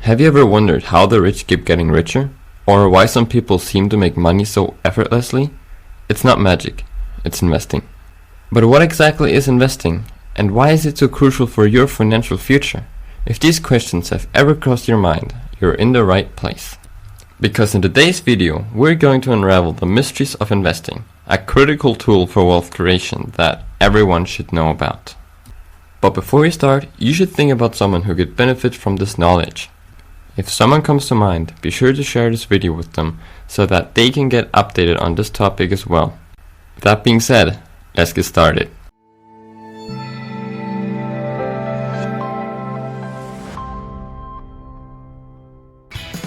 Have you ever wondered how the rich keep getting richer? Or why some people seem to make money so effortlessly? It's not magic, it's investing. But what exactly is investing? And why is it so crucial for your financial future? If these questions have ever crossed your mind, you're in the right place. Because in today's video, we're going to unravel the mysteries of investing, a critical tool for wealth creation that everyone should know about. But before we start, you should think about someone who could benefit from this knowledge. If someone comes to mind, be sure to share this video with them so that they can get updated on this topic as well. With that being said, let's get started.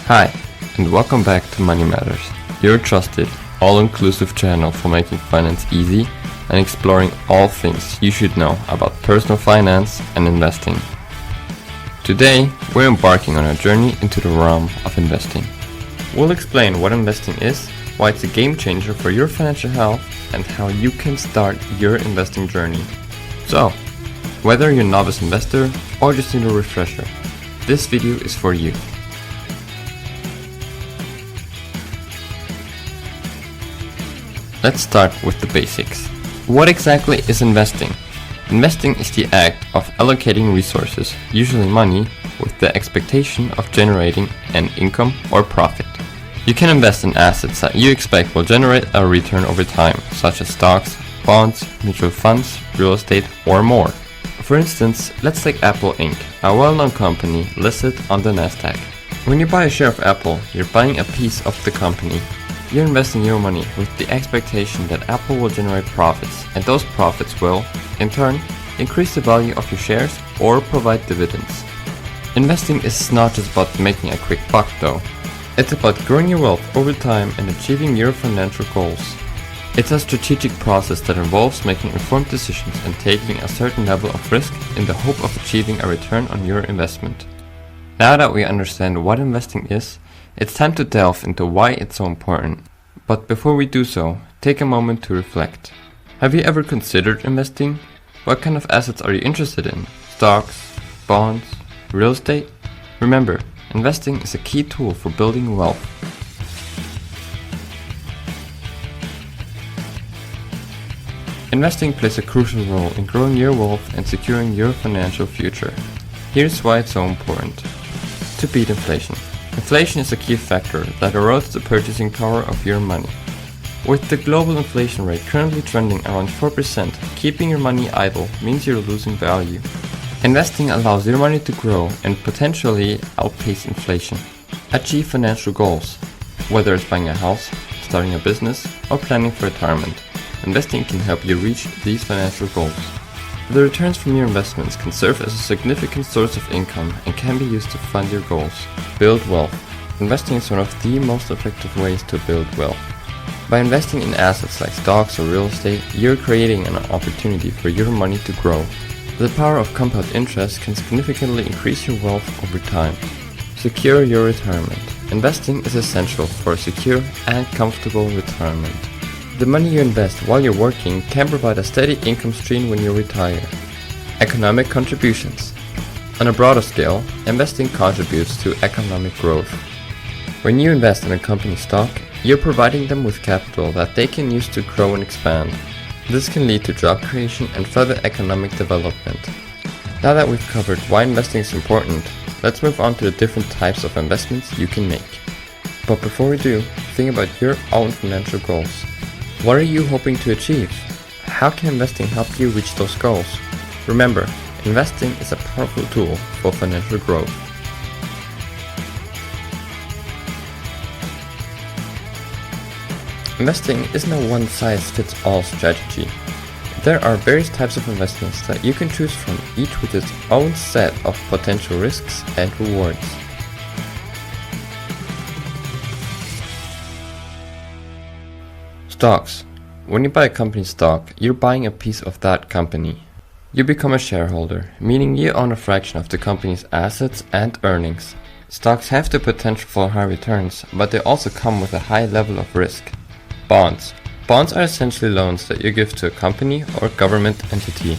Hi, and welcome back to Money Matters, your trusted, all-inclusive channel for making finance easy and exploring all things you should know about personal finance and investing. Today, we're embarking on a journey into the realm of investing. We'll explain what investing is, why it's a game changer for your financial health, and how you can start your investing journey. So, whether you're a novice investor or just need a refresher, this video is for you. Let's start with the basics. What exactly is investing? Investing is the act of allocating resources, usually money, with the expectation of generating an income or profit. You can invest in assets that you expect will generate a return over time, such as stocks, bonds, mutual funds, real estate, or more. For instance, let's take Apple Inc., a well-known company listed on the Nasdaq. When you buy a share of Apple, you're buying a piece of the company. You're investing your money with the expectation that Apple will generate profits, and those profits will, in turn, increase the value of your shares or provide dividends. Investing is not just about making a quick buck though. It's about growing your wealth over time and achieving your financial goals. It's a strategic process that involves making informed decisions and taking a certain level of risk in the hope of achieving a return on your investment. Now that we understand what investing is, it's time to delve into why it's so important. But before we do so, take a moment to reflect. Have you ever considered investing? What kind of assets are you interested in? Stocks, bonds, real estate? Remember, investing is a key tool for building wealth. Investing plays a crucial role in growing your wealth and securing your financial future. Here's why it's so important. To beat inflation. Inflation is a key factor that erodes the purchasing power of your money. With the global inflation rate currently trending around 4%, keeping your money idle means you're losing value. Investing allows your money to grow and potentially outpace inflation. Achieve financial goals. Whether it's buying a house, starting a business, or planning for retirement, investing can help you reach these financial goals. The returns from your investments can serve as a significant source of income and can be used to fund your goals. Build wealth. Investing is one of the most effective ways to build wealth. By investing in assets like stocks or real estate, you're creating an opportunity for your money to grow. The power of compound interest can significantly increase your wealth over time. Secure your retirement. Investing is essential for a secure and comfortable retirement. The money you invest while you're working can provide a steady income stream when you retire. Economic contributions. On a broader scale, investing contributes to economic growth. When you invest in a company's stock, you're providing them with capital that they can use to grow and expand. This can lead to job creation and further economic development. Now that we've covered why investing is important, let's move on to the different types of investments you can make. But before we do, think about your own financial goals. What are you hoping to achieve? How can investing help you reach those goals? Remember, investing is a powerful tool for financial growth. Investing isn't a one-size-fits-all strategy. There are various types of investments that you can choose from, each with its own set of potential risks and rewards. Stocks. When you buy a company's stock, you're buying a piece of that company. You become a shareholder, meaning you own a fraction of the company's assets and earnings. Stocks have the potential for high returns, but they also come with a high level of risk. Bonds. Bonds are essentially loans that you give to a company or government entity.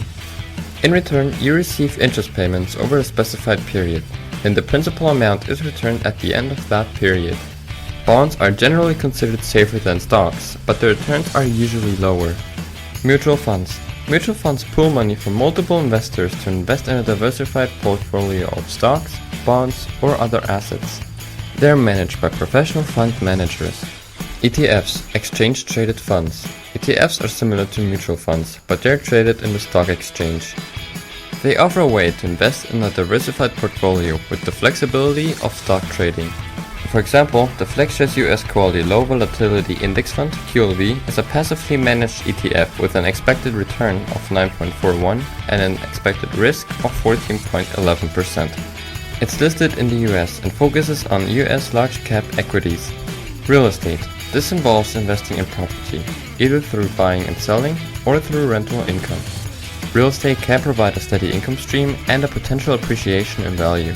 In return, you receive interest payments over a specified period. and the principal amount is returned at the end of that period. Bonds are generally considered safer than stocks, but the returns are usually lower. Mutual funds. Mutual funds pool money from multiple investors to invest in a diversified portfolio of stocks, bonds, or other assets. They are managed by professional fund managers. ETFs, exchange-traded funds. ETFs are similar to mutual funds, but they are traded in the stock exchange. They offer a way to invest in a diversified portfolio with the flexibility of stock trading. For example, the FlexShares US Quality Low Volatility Index Fund (QLV) is a passively managed ETF with an expected return of 9.41 and an expected risk of 14.11%. It's listed in the US and focuses on US large-cap equities. Real estate. This involves investing in property, either through buying and selling or through rental income. Real estate can provide a steady income stream and a potential appreciation in value.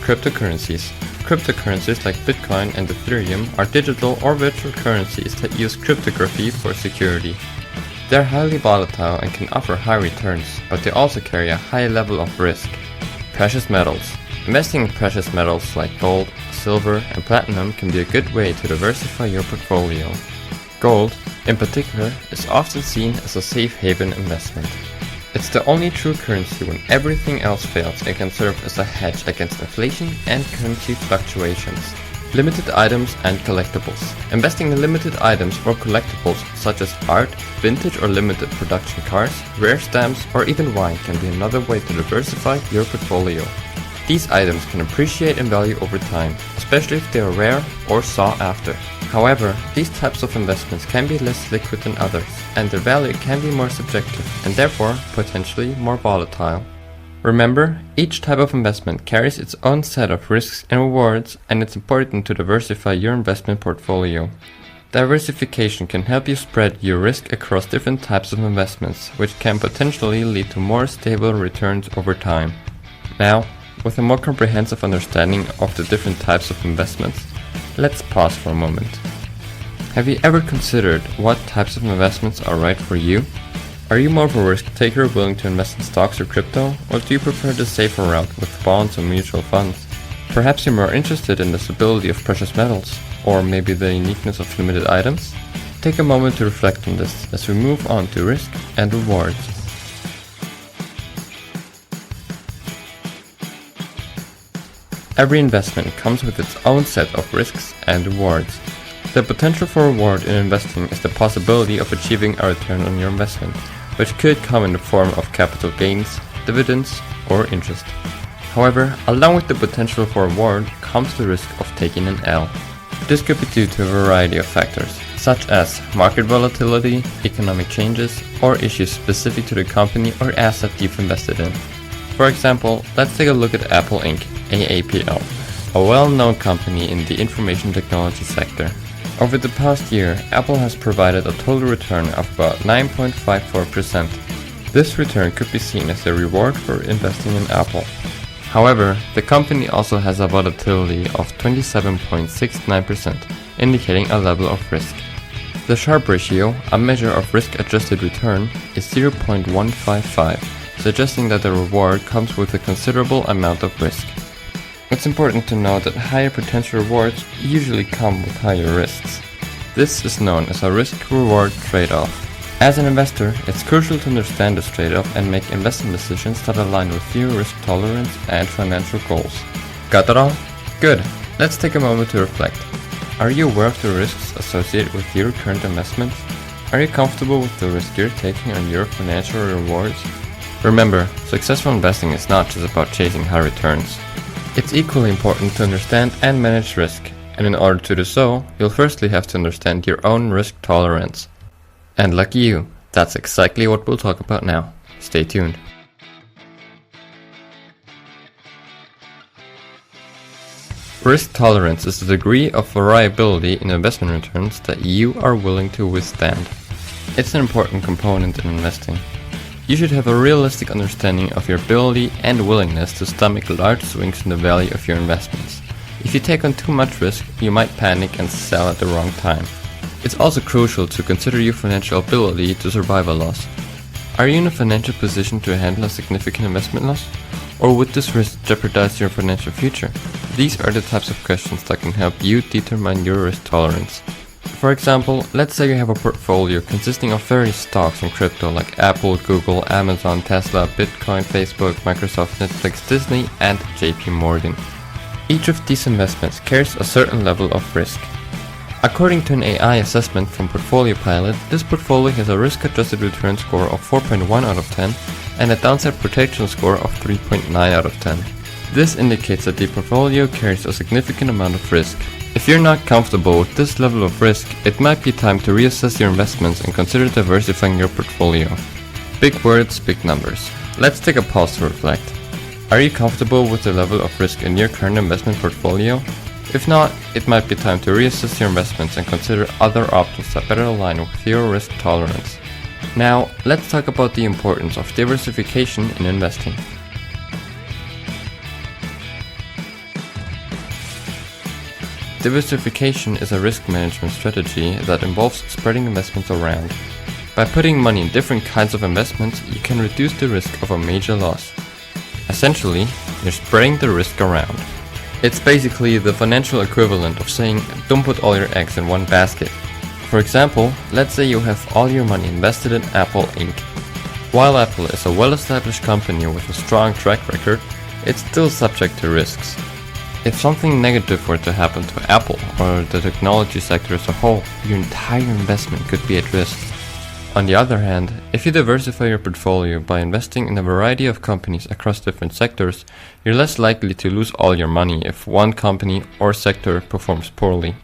Cryptocurrencies. Cryptocurrencies like Bitcoin and Ethereum are digital or virtual currencies that use cryptography for security. They are highly volatile and can offer high returns, but they also carry a high level of risk. Precious metals. Investing in precious metals like gold, silver, and platinum can be a good way to diversify your portfolio. Gold, in particular, is often seen as a safe haven investment. It's the only true currency when everything else fails and can serve as a hedge against inflation and currency fluctuations. Limited items and collectibles. Investing in limited items or collectibles such as art, vintage or limited production cars, rare stamps, or even wine can be another way to diversify your portfolio. These items can appreciate in value over time, especially if they are rare or sought after. However, these types of investments can be less liquid than others, and their value can be more subjective and therefore potentially more volatile. Remember, each type of investment carries its own set of risks and rewards, and it's important to diversify your investment portfolio. Diversification can help you spread your risk across different types of investments, which can potentially lead to more stable returns over time. Now, with a more comprehensive understanding of the different types of investments, let's pause for a moment. Have you ever considered what types of investments are right for you? Are you more of a risk taker willing to invest in stocks or crypto, or do you prefer the safer route with bonds or mutual funds? Perhaps you're more interested in the stability of precious metals, or maybe the uniqueness of limited items? Take a moment to reflect on this as we move on to risk and rewards. Every investment comes with its own set of risks and rewards. The potential for reward in investing is the possibility of achieving a return on your investment, which could come in the form of capital gains, dividends, or interest. However, along with the potential for reward comes the risk of taking an L. This could be due to a variety of factors, such as market volatility, economic changes, or issues specific to the company or asset you've invested in. For example, let's take a look at Apple Inc., AAPL, a well-known company in the information technology sector. Over the past year, Apple has provided a total return of about 9.54%. This return could be seen as a reward for investing in Apple. However, the company also has a volatility of 27.69%, indicating a level of risk. The Sharpe ratio, a measure of risk-adjusted return, is 0.155. Suggesting that the reward comes with a considerable amount of risk. It's important to note that higher potential rewards usually come with higher risks. This is known as a risk-reward trade-off. As an investor, it's crucial to understand this trade-off and make investment decisions that align with your risk tolerance and financial goals. Got that all? Good. Let's take a moment to reflect. Are you aware of the risks associated with your current investments? Are you comfortable with the risk you're taking on your financial rewards? Remember, successful investing is not just about chasing high returns. It's equally important to understand and manage risk, and in order to do so, you'll firstly have to understand your own risk tolerance. And lucky you, that's exactly what we'll talk about now. Stay tuned. Risk tolerance is the degree of variability in investment returns that you are willing to withstand. It's an important component in investing. You should have a realistic understanding of your ability and willingness to stomach large swings in the value of your investments. If you take on too much risk, you might panic and sell at the wrong time. It's also crucial to consider your financial ability to survive a loss. Are you in a financial position to handle a significant investment loss? Or would this risk jeopardize your financial future? These are the types of questions that can help you determine your risk tolerance. For example, let's say you have a portfolio consisting of various stocks in crypto like Apple, Google, Amazon, Tesla, Bitcoin, Facebook, Microsoft, Netflix, Disney, and JP Morgan. Each of these investments carries a certain level of risk. According to an AI assessment from Portfolio Pilot, this portfolio has a risk-adjusted return score of 4.1 out of 10 and a downside protection score of 3.9 out of 10. This indicates that the portfolio carries a significant amount of risk. If you're not comfortable with this level of risk, it might be time to reassess your investments and consider diversifying your portfolio. Big words, big numbers. Let's take a pause to reflect. Are you comfortable with the level of risk in your current investment portfolio? If not, it might be time to reassess your investments and consider other options that better align with your risk tolerance. Now, let's talk about the importance of diversification in investing. Diversification is a risk management strategy that involves spreading investments around. By putting money in different kinds of investments, you can reduce the risk of a major loss. Essentially, you're spreading the risk around. It's basically the financial equivalent of saying, don't put all your eggs in one basket. For example, let's say you have all your money invested in Apple Inc. While Apple is a well-established company with a strong track record, it's still subject to risks. If something negative were to happen to Apple or the technology sector as a whole, your entire investment could be at risk. On the other hand, if you diversify your portfolio by investing in a variety of companies across different sectors, you're less likely to lose all your money if one company or sector performs poorly.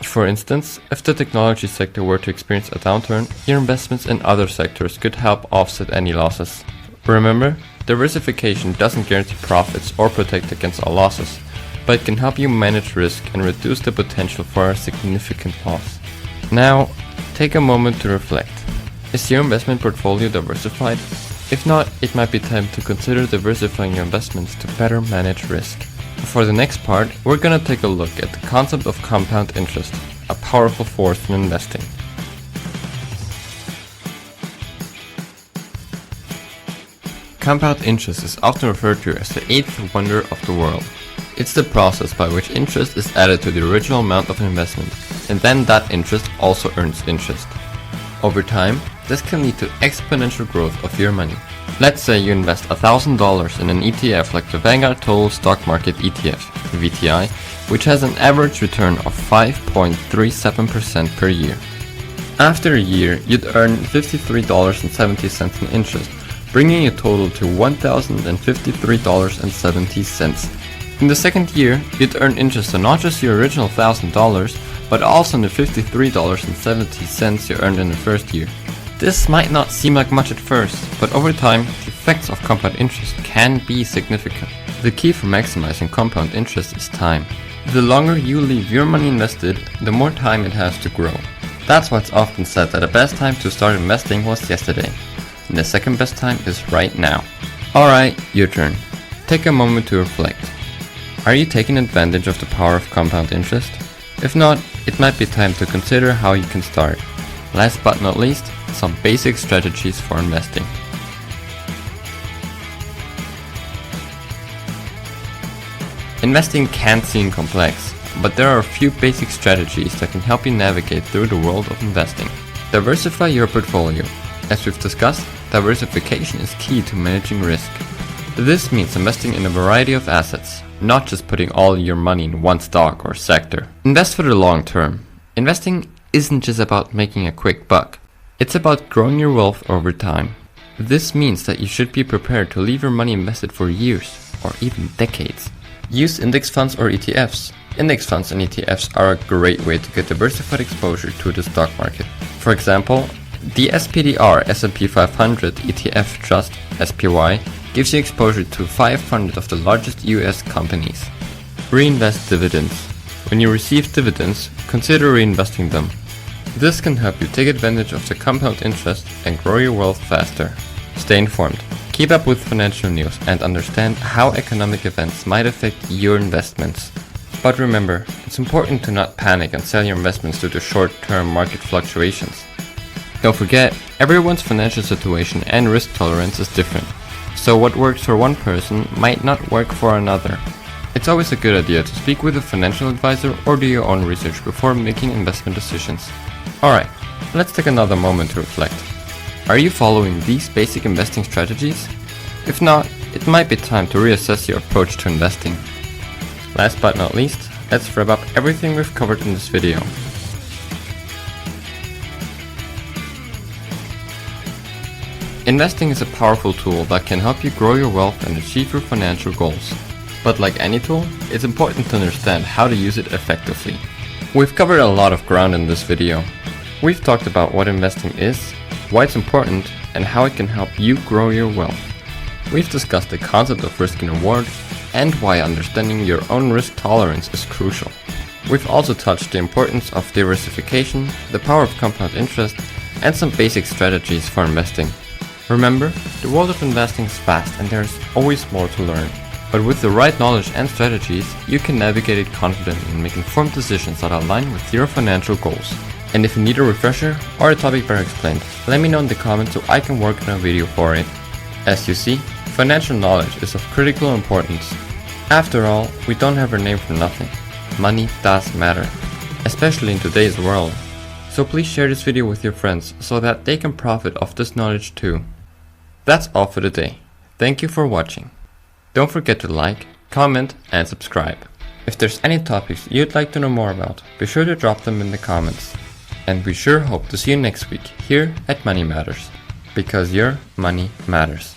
For instance, if the technology sector were to experience a downturn, your investments in other sectors could help offset any losses. Remember, diversification doesn't guarantee profits or protect against all losses, but it can help you manage risk and reduce the potential for a significant loss. Now, take a moment to reflect. Is your investment portfolio diversified? If not, it might be time to consider diversifying your investments to better manage risk. For the next part, we're gonna take a look at the concept of compound interest, a powerful force in investing. Compound interest is often referred to as the eighth wonder of the world. It's the process by which interest is added to the original amount of investment, and then that interest also earns interest. Over time, this can lead to exponential growth of your money. Let's say you invest $1,000 in an ETF like the Vanguard Total Stock Market ETF, VTI, which has an average return of 5.37% per year. After a year, you'd earn $53.70 in interest, bringing a total to $1,053.70. In the second year, you'd earn interest on not just your original $1,000, but also on the $53.70 you earned in the first year. This might not seem like much at first, but over time, the effects of compound interest can be significant. The key for maximizing compound interest is time. The longer you leave your money invested, the more time it has to grow. That's why it's often said that the best time to start investing was yesterday, and the second best time is right now. Alright, your turn. Take a moment to reflect. Are you taking advantage of the power of compound interest? If not, it might be time to consider how you can start. Last but not least, some basic strategies for investing. Investing can seem complex, but there are a few basic strategies that can help you navigate through the world of investing. Diversify your portfolio. As we've discussed, diversification is key to managing risk. This means investing in a variety of assets, not just putting all your money in one stock or sector. Invest for the long term. Investing isn't just about making a quick buck. It's about growing your wealth over time. This means that you should be prepared to leave your money invested for years or even decades. Use index funds or ETFs. Index funds and ETFs are a great way to get diversified exposure to the stock market. For example, the SPDR S&P 500 ETF Trust (SPY) gives you exposure to 500 of the largest US companies. Reinvest dividends. When you receive dividends, consider reinvesting them. This can help you take advantage of the compound interest and grow your wealth faster. Stay informed. Keep up with financial news and understand how economic events might affect your investments. But remember, it's important to not panic and sell your investments due to short-term market fluctuations. Don't forget, everyone's financial situation and risk tolerance is different. So what works for one person might not work for another. It's always a good idea to speak with a financial advisor or do your own research before making investment decisions. Alright, let's take another moment to reflect. Are you following these basic investing strategies? If not, it might be time to reassess your approach to investing. Last but not least, let's wrap up everything we've covered in this video. Investing is a powerful tool that can help you grow your wealth and achieve your financial goals. But like any tool, it's important to understand how to use it effectively. We've covered a lot of ground in this video. We've talked about what investing is, why it's important, and how it can help you grow your wealth. We've discussed the concept of risk and reward, and why understanding your own risk tolerance is crucial. We've also touched the importance of diversification, the power of compound interest, and some basic strategies for investing. Remember, the world of investing is vast and there's always more to learn. But with the right knowledge and strategies, you can navigate it confidently and make informed decisions that align with your financial goals. And if you need a refresher or a topic better explained, let me know in the comments so I can work on a video for it. As you see, financial knowledge is of critical importance. After all, we don't have our name for nothing. Money does matter, especially in today's world. So please share this video with your friends so that they can profit off this knowledge too. That's all for today. Thank you for watching. Don't forget to like, comment, and subscribe. If there's any topics you'd like to know more about, be sure to drop them in the comments. And we sure hope to see you next week here at Money Matters, because your money matters.